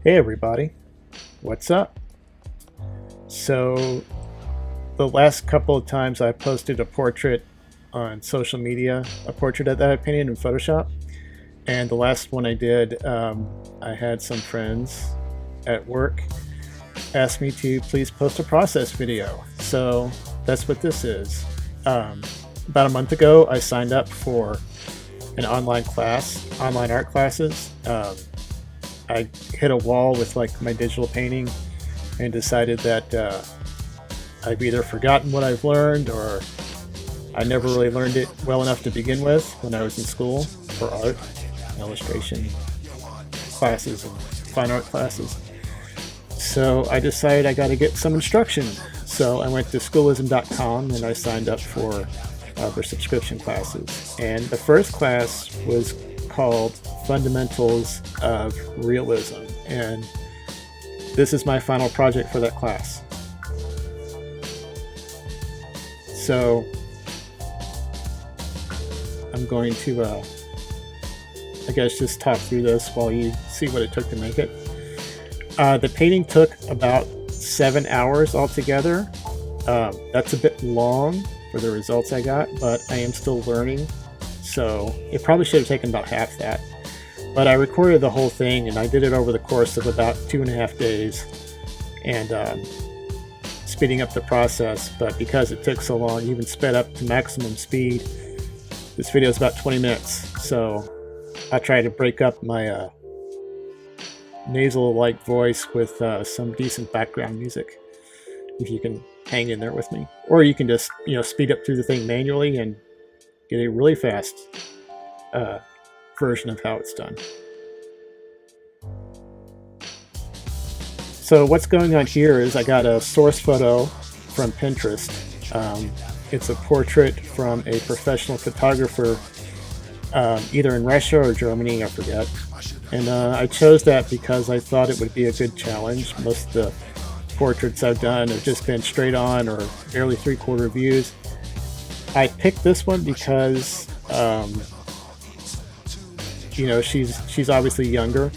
Hey everybody, what's up? So the last couple of times I posted a portrait on social media, a portrait that I painted in Photoshop, and the last one I did, I had some friends at work ask me to please post a process video. So that's what this is. About a month ago I signed up for an online art classes. I hit a wall with like my digital painting and decided that I've either forgotten what I've learned or I never really learned it well enough to begin with when I was in school for art, illustration classes and fine art classes. So I decided I got to get some instruction. So I went to Schoolism.com and I signed up for their subscription classes. And the first class was called Fundamentals of Realism, and this is my final project for that class. So I'm going to I guess just talk through this while you see what it took to make it. The painting took about 7 hours altogether. That's a bit long for the results I got, but I am still learning, so it probably should have taken about half that. But I recorded the whole thing and I did it over the course of about 2.5 days, and speeding up the process. But because it took so long, even sped up to maximum speed, this video is about 20 minutes. So I try to break up my nasal-like voice with some decent background music, if you can hang in there with me. Or you can just, speed up through the thing manually and get a really fast version of how it's done. So what's going on here is I got a source photo from Pinterest. It's a portrait from a professional photographer, either in Russia or Germany, I forget. And I chose that because I thought it would be a good challenge. Most of the portraits I've done have just been straight on or barely 3/4 views. I picked this one because she's obviously younger,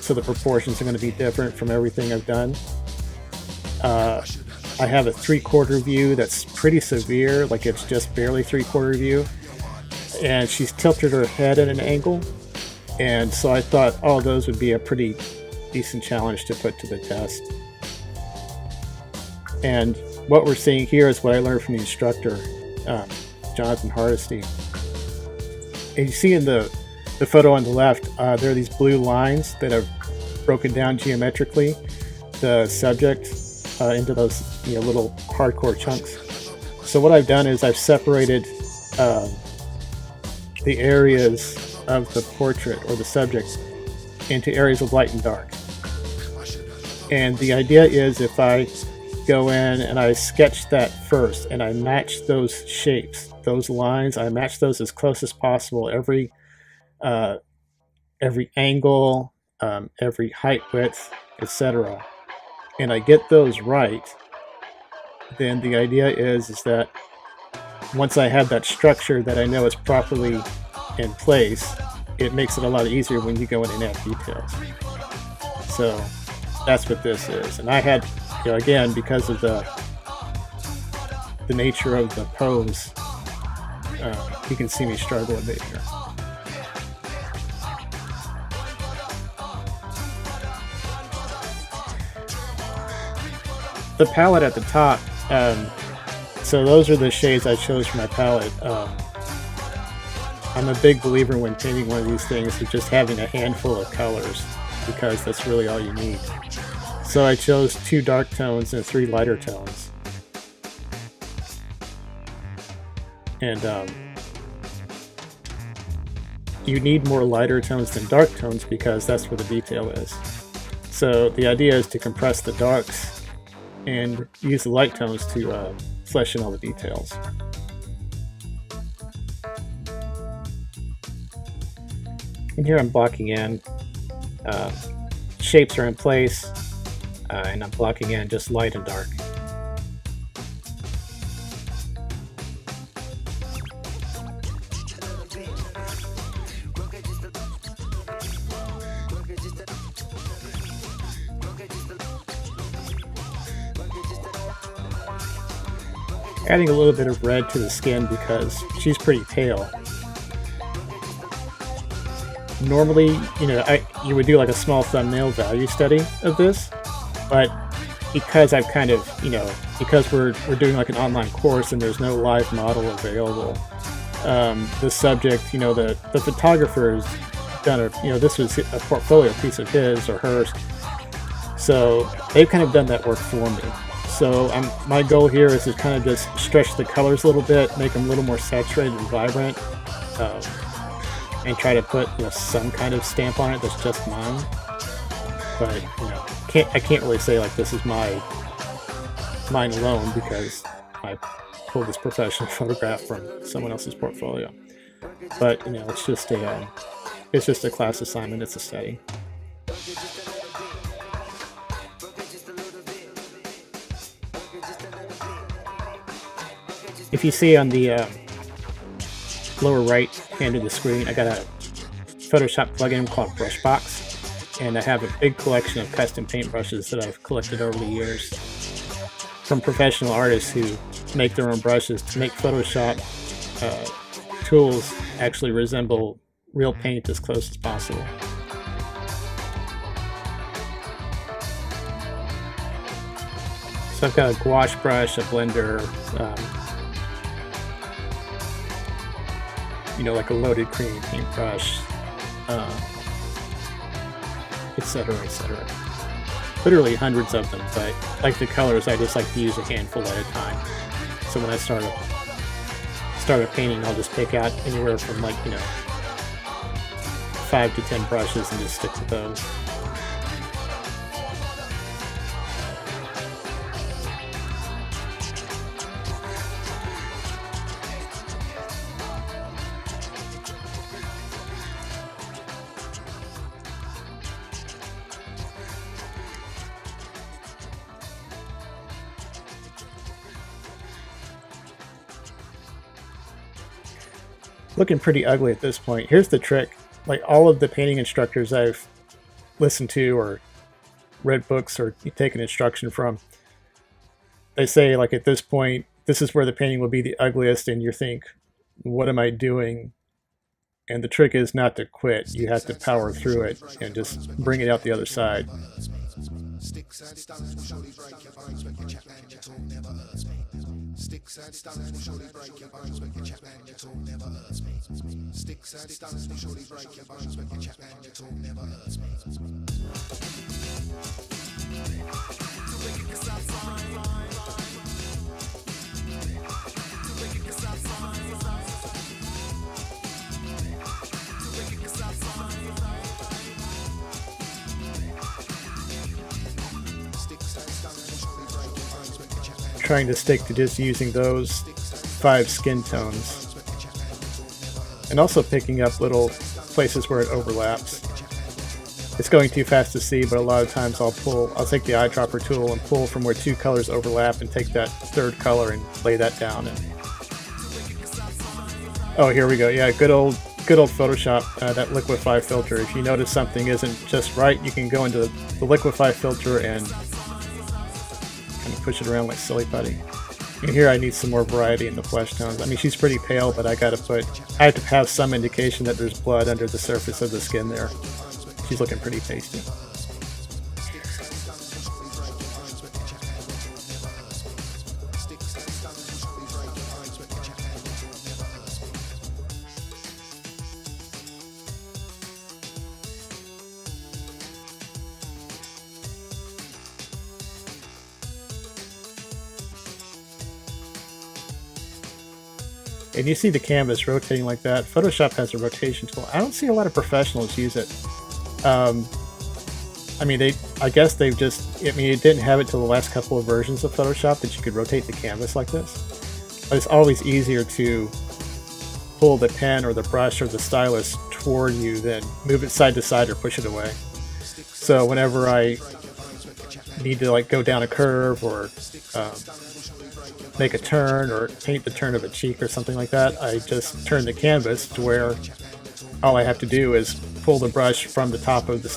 so the proportions are going to be different from everything I've done. I have a 3/4 view that's pretty severe, like it's just barely 3/4 view, and she's tilted her head at an angle, and so I thought all those would be a pretty decent challenge to put to the test. And what we're seeing here is what I learned from the instructor, Jonathan Hardesty. And you see in the photo on the left, there are these blue lines that are broken down geometrically, the subject into those little hardcore chunks. So what I've done is I've separated the areas of the portrait or the subject into areas of light and dark. And the idea is if I go in and I sketch that first and I match those shapes, those lines, I match those as close as possible, every angle, every height, width, etc. And I get those right, then the idea is that once I have that structure that I know is properly in place, it makes it a lot easier when you go in and add details. So that's what this is. And I had, again, because of the nature of the pose, you can see me struggle a bit here. The palette at the top, so those are the shades I chose for my palette. I'm a big believer when painting one of these things of just having a handful of colors, because that's really all you need. So I chose 2 dark tones and 3 lighter tones. And you need more lighter tones than dark tones because that's where the detail is. So the idea is to compress the darks and use the light tones to flesh in all the details. And here I'm blocking in. Shapes are in place, and I'm blocking in just light and dark. adding a little bit of red to the skin because she's pretty pale. Normally, you know, you would do like a small thumbnail value study of this, but because I've kind of, you know, because we're doing like an online course and there's no live model available, the subject, you know, the photographer's done a, you know, this was a portfolio piece of his or hers, so they've kind of done that work for me. So my goal here is to kind of just stretch the colors a little bit, make them a little more saturated and vibrant, and try to put, you know, some kind of stamp on it that's just mine. But, you know, I can't really say like this is mine alone because I pulled this professional photograph from someone else's portfolio. But, you know, it's just a class assignment. It's a study. If you see on the lower right hand of the screen, I got a Photoshop plugin called Brushbox, and I have a big collection of custom paintbrushes that I've collected over the years from professional artists who make their own brushes to make Photoshop tools actually resemble real paint as close as possible. So I've got a gouache brush, a blender, you know, like a loaded cream paintbrush, etc., etc. Literally hundreds of them, but like the colors, I just like to use a handful at a time. So when I start a painting, I'll just pick out anywhere from, like, you know, 5 to 10 brushes and just stick with those. Looking pretty ugly at this point. Here's the trick. Like, all of the painting instructors I've listened to or read books or taken instruction from, they say, like, at this point, this is where the painting will be the ugliest, and you think, what am I doing? And the trick is not to quit. You have to power through it and just bring it out the other side. Trying to stick to just using those 5 skin tones, and also picking up little places where it overlaps. It's going too fast to see, but a lot of times I'll take the eyedropper tool and pull from where 2 colors overlap and take that 3rd color and lay that down. And oh, here we go. Yeah, good old Photoshop, that liquefy filter. If you notice something isn't just right, you can go into the liquefy filter and kind of push it around like silly putty. And here I need some more variety in the flesh tones. I mean, she's pretty pale, but I have to have some indication that there's blood under the surface of the skin there. She's looking pretty pasty. And you see the canvas rotating like that. Photoshop has a rotation tool. I don't see a lot of professionals use it. I mean, I guess they've just, I mean, it didn't have it till the last couple of versions of Photoshop that you could rotate the canvas like this. But it's always easier to pull the pen or the brush or the stylus toward you than move it side to side or push it away. So whenever I need to, like, go down a curve or make a turn or paint the turn of a cheek or something like that, I just turn the canvas to where all I have to do is pull the brush from the top of the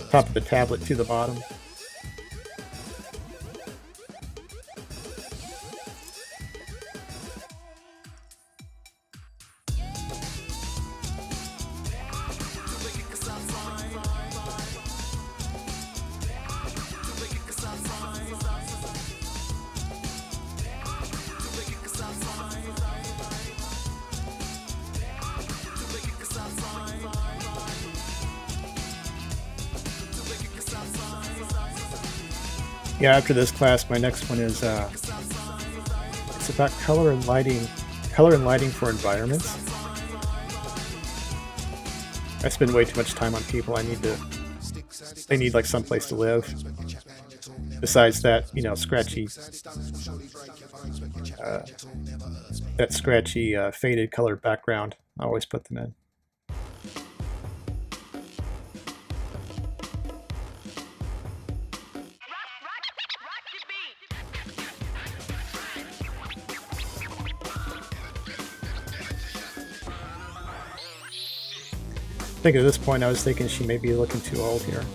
top of the tablet to the bottom. Yeah, after this class, my next one is it's about color and lighting for environments. I spend way too much time on people. They need like someplace to live. Besides that, you know, that scratchy faded colored background. I always put them in. I think at this point I was thinking she may be looking too old here.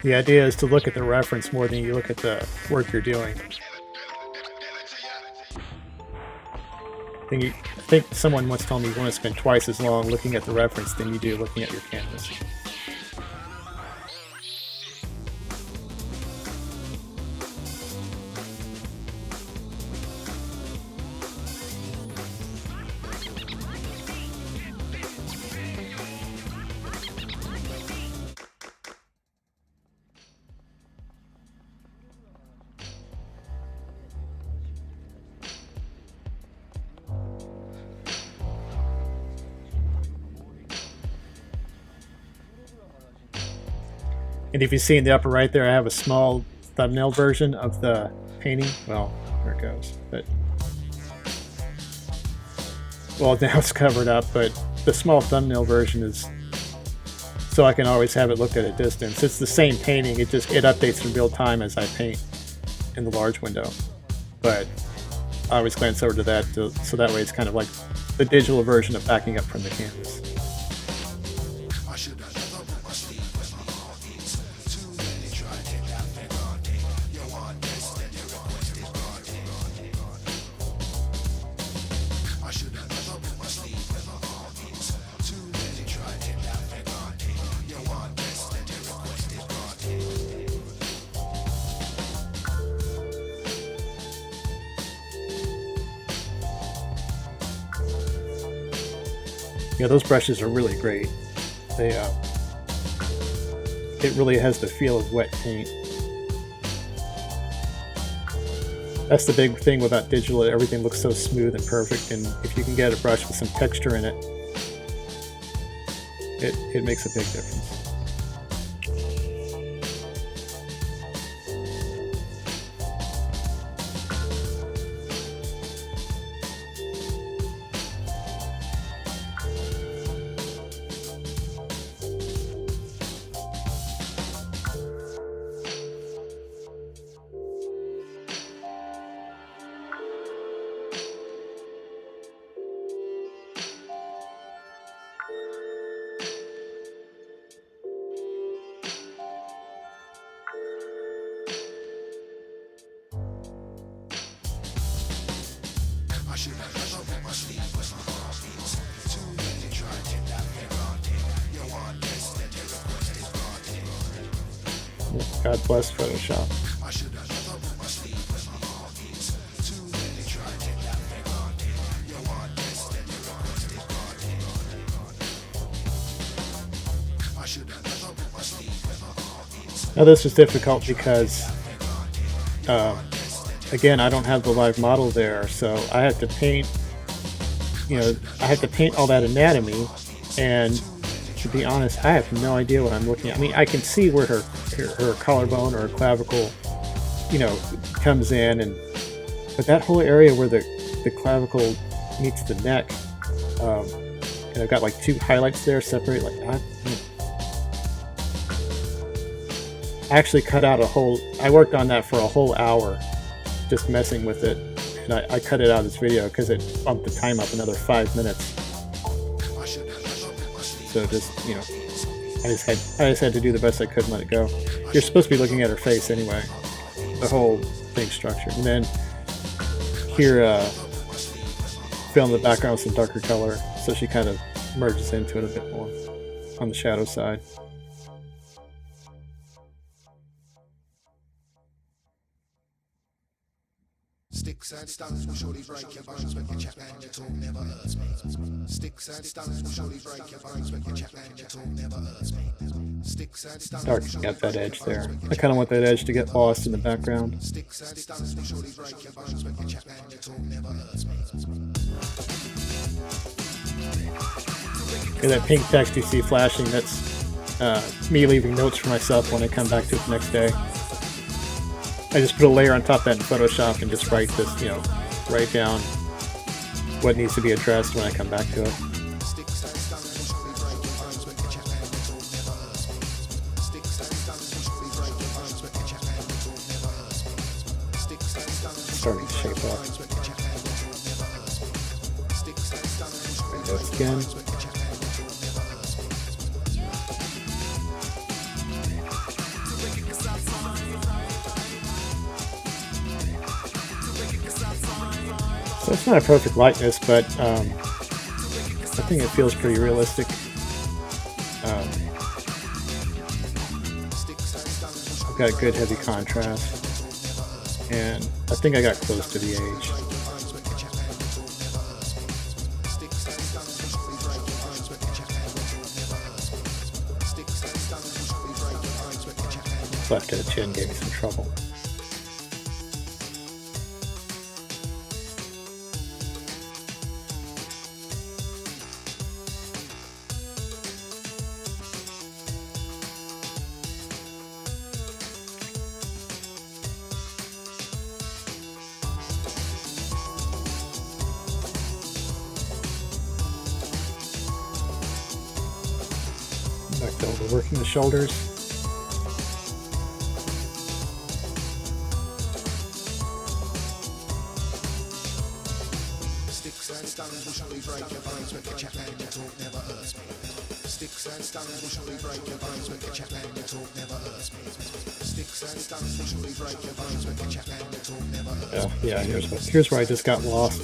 The idea is to look at the reference more than you look at the work you're doing. I think someone once told me you want to spend twice as long looking at the reference than you do looking at your canvas. And if you see in the upper right there, I have a small thumbnail version of the painting. Well, there it goes. But well, now it's covered up, but the small thumbnail version is so I can always have it looked at a distance. It's the same painting, it updates in real time as I paint in the large window. But I always glance over to that so that way it's kind of like the digital version of backing up from the canvas. Yeah, those brushes are really great. It really has the feel of wet paint. That's the big thing about digital, everything looks so smooth and perfect, and if you can get a brush with some texture in it, it makes a big difference. God bless Photoshop. Now this was difficult because, again, I don't have the live model there, so I have to paint, I have to paint all that anatomy, and to be honest, I have no idea what I'm looking at. I mean, I can see where her collarbone or her clavicle, comes in, but that whole area where the clavicle meets the neck, and I've got like two highlights there separate like that. I actually cut out I worked on that for a whole hour, just messing with it, and I cut it out of this video because it bumped the time up another 5 minutes. So just, I just had to do the best I could and let it go. You're supposed to be looking at her face anyway, the whole thing structured. And then here, fill in the background with some darker color, so she kind of merges into it a bit more on the shadow side. and stones will surely break your bones, but your chap and your talk never hurts me. Sticks and stones will surely break your bones, but your chap and your talk never hurts me. Sticks and stones will Darken up that edge there. I kind of want that edge to get lost in the background. Sticks and stones will surely break your bones, but your chap and your talk never hurts me. Yeah, that pink text you see flashing, that's me leaving notes for myself when I come back to it the next day. I just put a layer on top of that in Photoshop and just write this, write down what needs to be addressed when I come back to it. Starting to shape up. Write notes again. So it's not a perfect likeness, but I think it feels pretty realistic. I've got a good heavy contrast, and I think I got close to the edge. Left of the chin gave me some trouble. Back to overworking the shoulders. Sticks and stones will surely break your bones, but your chap and your talk never hurts me. Sticks and stones will surely break your bones, but your chap and your talk never hurts me. Sticks and stones will surely break your bones, but your chap and your talk never hurts me. Yeah, here's where I just got lost.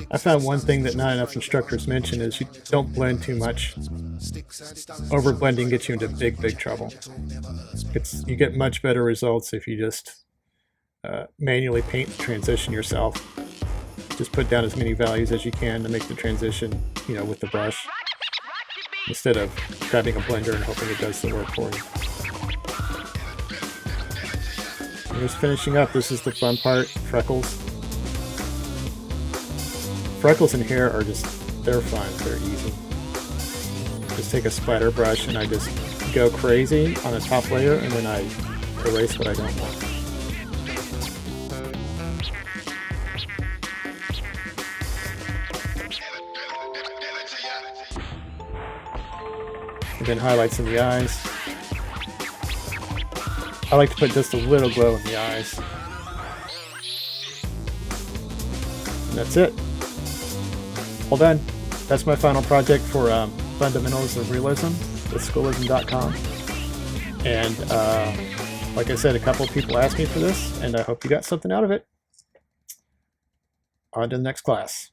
I found one thing that not enough instructors mention is you don't blend too much. Over blending gets you into big trouble. You get much better results if you just manually paint the transition yourself. Just put down as many values as you can to make the transition, with the brush, instead of grabbing a blender and hoping it does the work for you. And just finishing up, this is the fun part, freckles. Freckles in hair are they're fun, they're easy. Just take a splatter brush and I just go crazy on the top layer, and then I erase what I don't want. And then highlights in the eyes. I like to put just a little glow in the eyes. And that's it. All done. That's my final project for Fundamentals of Realism with Schoolism.com. And like I said, a couple of people asked me for this, and I hope you got something out of it. On to the next class.